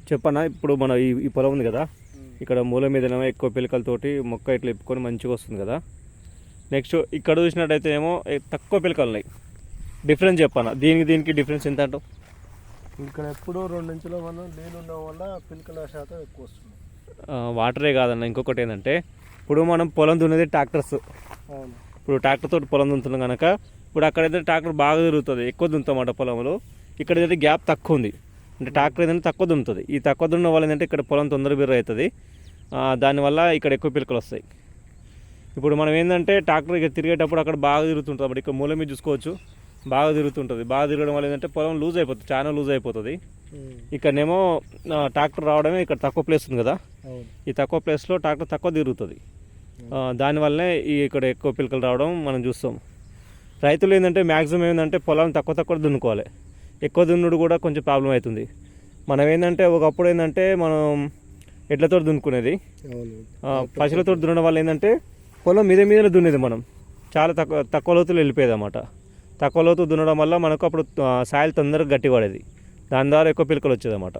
చెప్పన్నా ఇప్పుడు మన ఈ పొలం ఉంది కదా, ఇక్కడ మూల మీదనేమో ఎక్కువ పిలకలతోటి మొక్క ఇట్లా ఇప్పుకొని మంచిగా వస్తుంది కదా. నెక్స్ట్ ఇక్కడ చూసినట్టయితే ఏమో తక్కువ పిలకలు ఉన్నాయి. డిఫరెన్స్ చెప్పన్నా, దీనికి డిఫరెన్స్ ఎంత అంటావు? ఇక్కడ ఎప్పుడూ 2 ఇంచుల మనం నీళ్ళు ఉండడం వల్ల పిలకల శాతం ఎక్కువ వస్తుంది. వాటరే కాదన్న, ఇంకొకటి ఏంటంటే ఇప్పుడు మనం పొలం దున్నేది ట్రాక్టర్స్. అవును. ఇప్పుడు ట్రాక్టర్ తోటి పొలం దున్నుతున్నాం కనుక ఇప్పుడు అక్కడైతే ట్రాక్టర్ బాగా తిరుగుతుంది, ఎక్కువ దున్నుతామాట పొలంలో. ఇక్కడైతే గ్యాప్ తక్కువ ఉంది, అంటే ట్రాక్టర్ ఏదైనా తక్కువ దున్నుతుంది. ఈ తక్కువ దున్నడం వల్ల ఏంటంటే ఇక్కడ పొలం తొందర బిర్ర అవుతుంది, దానివల్ల ఇక్కడ ఎక్కువ పిలకలు వస్తాయి. ఇప్పుడు మనం ఏంటంటే ట్రాక్టర్ ఇక్కడ తిరిగేటప్పుడు అక్కడ బాగా తిరుగుతుంటుంది, అప్పుడు ఇక్కడ మూల మీద చూసుకోవచ్చు బాగా తిరుగుతుంటుంది. బాగా తిరగడం వల్ల ఏంటంటే పొలం లూజ్ అయిపోతుంది, చాలా లూజ్ అయిపోతుంది. ఇక్కడనేమో ట్రాక్టర్ రావడమే, ఇక్కడ తక్కువ ప్లేస్ ఉంది కదా, ఈ తక్కువ ప్లేస్లో ట్రాక్టర్ తక్కువ తిరుగుతుంది. దానివల్లనే ఇక్కడ ఎక్కువ పిలకలు రావడం మనం చూస్తాం. రైతులు ఏంటంటే మ్యాక్సిమం ఏంటంటే పొలం తక్కువ దున్నుకోవాలి, ఎక్కువ దున్నుడు కూడా కొంచెం ప్రాబ్లం అవుతుంది. మనం ఏంటంటే ఒకప్పుడు ఏంటంటే మనం ఎడ్లతో దున్నుకునేది, పశువులతో దున్నడం వల్ల ఏంటంటే పొలం మీదనే దున్నేది. మనం చాలా తక్కువ లోతులు వెళ్ళిపోయేది అన్నమాట. తక్కువ లోతు దున్నడం వల్ల మనకు అప్పుడు సాయిల్ తొందరగా గట్టి పడేది, దాని ద్వారా ఎక్కువ పిలకలు వచ్చేది అన్నమాట.